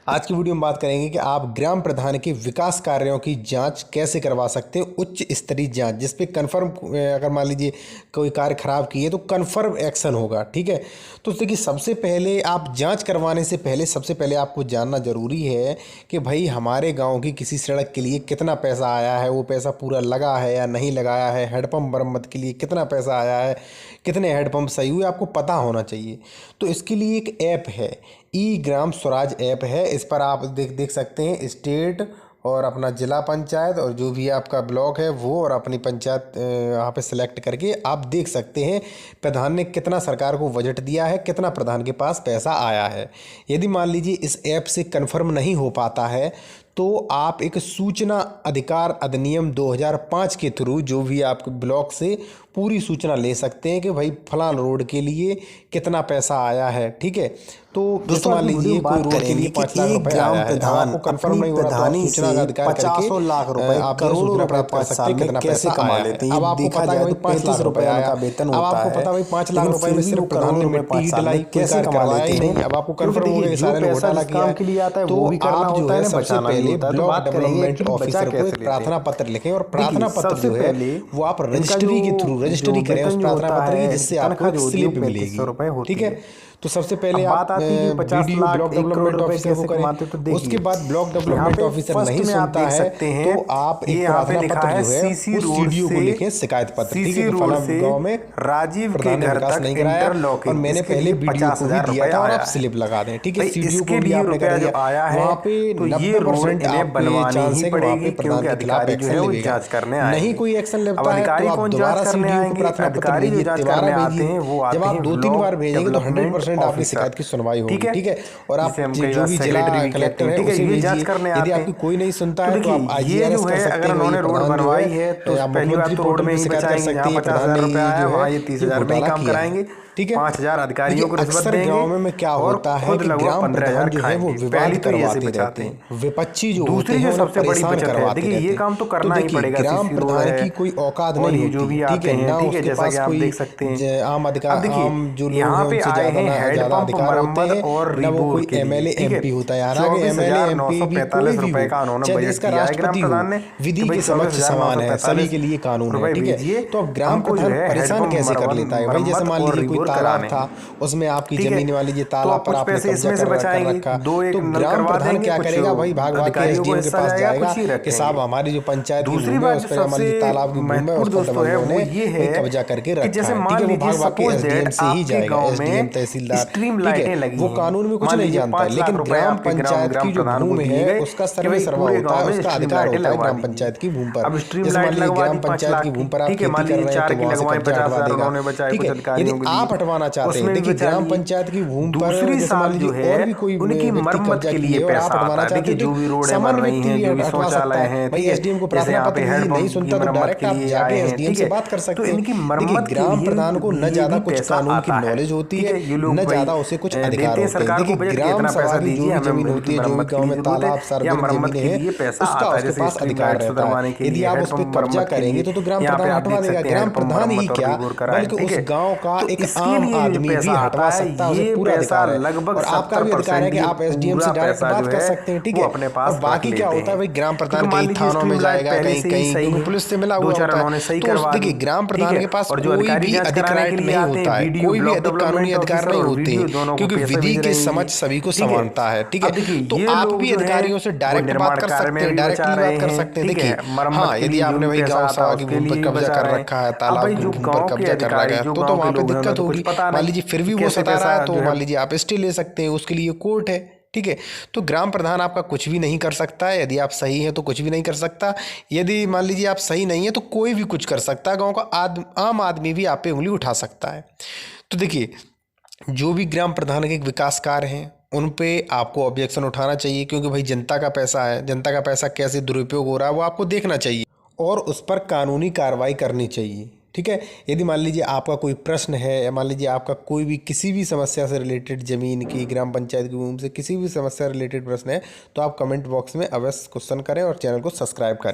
आज की वीडियो में बात करेंगे कि आप ग्राम प्रधान के विकास कार्यों की जांच कैसे करवा सकते हैं। उच्च स्तरीय जांच जिस पे कन्फर्म, अगर मान लीजिए कोई कार्य खराब किए तो कन्फर्म एक्शन होगा। ठीक है, तो देखिए सबसे पहले आप जांच करवाने से पहले सबसे पहले आपको जानना ज़रूरी है कि भाई हमारे गांव की किसी सड़क के लिए कितना पैसा आया है, वो पैसा पूरा लगा है या नहीं लगाया है। हेडपम्प मरम्मत के लिए कितना पैसा आया है, कितने हेडपम्प सही हुए, आपको पता होना चाहिए। तो इसके लिए एक ऐप है, ई ग्राम स्वराज ऐप है। इस पर आप देख सकते हैं स्टेट और अपना ज़िला पंचायत और जो भी आपका ब्लॉक है वो और अपनी पंचायत यहाँ पे सिलेक्ट करके आप देख सकते हैं प्रधान ने कितना सरकार को बजट दिया है, कितना प्रधान के पास पैसा आया है। यदि मान लीजिए इस ऐप से कन्फर्म नहीं हो पाता है तो आप एक सूचना अधिकार अधिनियम 2005 के थ्रू जो भी आपके ब्लॉक से पूरी सूचना ले सकते हैं कि भाई फलां रोड के लिए कितना पैसा आया है। ठीक है, तो दोस्तों मान लीजिए कोई रोड के लिए 5 लाख रुपए आया है, आपको कंफर्म नहीं हो रहा तो आप सूचना का अधिकार करके लाख रुपए आप करोड़ों रुपए प्राप्त कर सकते हैं कितना पैसा कमा लेते हैं। अब आपको पता है भाई 5 लाख रुपए आया, अब आपको पता भाई 5 लाख रुपए में सिर्फ प्रधान ने मिट्टी डलाई कैसे करवाया ही नहीं। अब आपको कंफर्म हो गया सारे ने घोटाला किया है, तो आप जो है सबसे पहले ब्लॉक डेवलपमेंट ऑफिसर को एक प्रार्थना पत्र लिखें और प्रार्थना पत्र जो है वो आप रजिस्ट्री के थ्रू रजिस्ट्री करें उस प्रार्थना पत्र की, जिससे आपको एक स्लिप मिलेगी। ठीक है, तो सबसे पहले आप वीडियो ब्लॉक डेवलपमेंट ऑफिसर को करें। उसके बाद ब्लॉक डेवलपमेंट ऑफिसर नहीं सुनता है तो आप एक प्रार्थना पत्र जो है उस सीडीओ को लिखें शिकायत पत्र। ठीक है, फलां गांव में राजीव प्रधान ने विकास नहीं कराया और मैंने पहले वीडियो को भी दिया था और आप स्लिप लगा दें। ठीक है, सीडीओ को भी आपने कर दिया, वहाँ पे 90% आपके चांस है कि वहाँ पे प्रधान के खिलाफ एक्शन लेगा। नहीं कोई एक्शन लेता है तो आप दोबारा सीडीओ को प्रार्थना पत्र भेजिए, दोबारा भेजिए। जब आप 2-3 बार भेजेंगे तो 100% आपकी शिकायत की सुनवाई होगी। ठीक है, और आप जो भी जिला कलेक्टर है उसे भेजिए। यदि आपकी कोई नहीं सुनता है तो आप IGRS कर सकते हैं। अगर उन्होंने रोड बनवाई है तो आप मुख्यमंत्री पोर्टल पे शिकायत कर सकते हैं। प्रधान ने जो है 30,000 में काम कराएंगे। ठीक है, 5,000 अधिकारियों को रिश्वत देंगे। गांव में क्या होता है कि ग्राम प्रधान जो है वो विवाद करवाते रहते हैं, विपक्षी जो होते हैं सबसे बड़ी बचत है। देखिए ये काम तो करना ही पड़ेगा। ग्राम प्रधान की कोई औकात नहीं होती, जो भी आते हैं, ना उसके पास कोई देख सकते हैं आम अधिकार, आम जो लोग हैं उनसे ज्यादा अधिकार होते हैं, ना वो कोई MLA MP होता है। हालांकि MLA MP भी कोई भी हो, चाहे देश का राष्ट्रपति हो, विधि के समक्ष समान है, सभी के लिए कानून है। ठीक है, तो अब ग्राम प्रधान परेशान कैसे कर लेता है भाई? जैसे मान लीजिए कोई तालाब था, उसमें आपकी जमीन वाली जी तालाब पर आपने कब्जा कर रखा, तो ग्राम प्रधान क्या करेगा भाई? भाग भाग के SDM के पास जाएगा कि साहब हमारी जो पंचायत की भूमि है उस पर हमारी तालाब की भूमि है, उस पर उन्होंने कब्जा करके रखा है। ठीक है, वो भाग भाग के SDM से ही जाएगा, SDM तहसीलदार। ठीक है, वो कानून में कुछ नहीं जानता है, लेकिन ग्राम पंचायत की जो भूमि है उसका सर्वे सर्वा होता है, उसका अधिकार होता है ग्राम पंचायत की भूमि पर। जैसे मान लीजिए ग्राम पंचायत की भूमि पर आप खेती कर रहे हैं तो वहां से कब्जा हटवा देगा। ठीक है, यदि आप हटवाना चाहते हैं, देखिए ग्राम पंचायत की भूमि पर दूसरी साल जो है और भी कोई उनकी मरम्मत के लिए पैसा आता है। देखिए जो भी रोड बन रही हैं, जो भी शौचालय हैं, भाई SDM को प्रार्थना पत्र नहीं सुनता तो डायरेक्ट आप जाके SDM से बात कर सकते हैं। इनकी मरम्मत ग्राम प्रधान को न ज्यादा कुछ कानून की नॉलेज होती है, न ज्यादा उसे कुछ अधिकार होते हैं। देखिए ग्राम सभा की जो भी जमीन होती है, जो भी गाँव में तालाब सार्वजनिक जमीनें हैं, उसका उसके पास अधिकार रहता है। यदि आप उस पर कब्जा करेंगे तो ग्राम प्रधान हटवा देगा। ग्राम प्रधान ही क्या बल्कि उस गाँव का एक आम आदमी भी हटवा सकता है, उसे पूरा अधिकार है। और आपका भी अधिकार है कि आप SDM से डायरेक्ट बात कर सकते हैं। ठीक है, और बाकी क्या होता है भाई, ग्राम प्रधान कहीं थानों में जाएगा, कहीं कहीं पुलिस से मिला हुआ होता है। तो देखिए ग्राम प्रधान के पास कोई भी अधिकार नहीं होता है, कोई भी कानूनी अधिकार नहीं होते, क्योंकि विधि के समझ सभी को समानता है। ठीक है, तो आप भी अधिकारियों से डायरेक्ट बात कर सकते हैं, डायरेक्टली बात कर सकते हैं। देखिए हाँ, यदि आपने भाई गाँव सभा की भूमि पर कब्जा कर रखा है, तालाब की भूमि पर कब्जा कर रखा है, तो वहाँ पे दिक्कत होगी। मान लीजिए फिर भी वो सता रहा है तो मान लीजिए आप स्टे ले सकते हैं, उसके लिए कोर्ट है। ठीक है, तो ग्राम प्रधान आपका कुछ भी नहीं कर सकता है। यदि आप सही हैं तो कुछ भी नहीं कर सकता, यदि मान लीजिए आप सही नहीं है तो कोई भी कुछ कर सकता है। गांव का आम आदमी भी आप पे उंगली उठा सकता है। तो देखिए जो भी ग्राम प्रधान के विकास कार्य हैं उन पे आपको ऑब्जेक्शन उठाना चाहिए, क्योंकि भाई जनता का पैसा है, जनता का पैसा कैसे दुरुपयोग हो रहा है वो आपको देखना चाहिए और उस पर कानूनी कार्रवाई करनी चाहिए। ठीक है, यदि मान लीजिए आपका कोई प्रश्न है या मान लीजिए आपका कोई भी किसी भी समस्या से रिलेटेड, जमीन की, ग्राम पंचायत की भूमि से किसी भी समस्या रिलेटेड प्रश्न है, तो आप कमेंट बॉक्स में अवश्य क्वेश्चन करें और चैनल को सब्सक्राइब करें।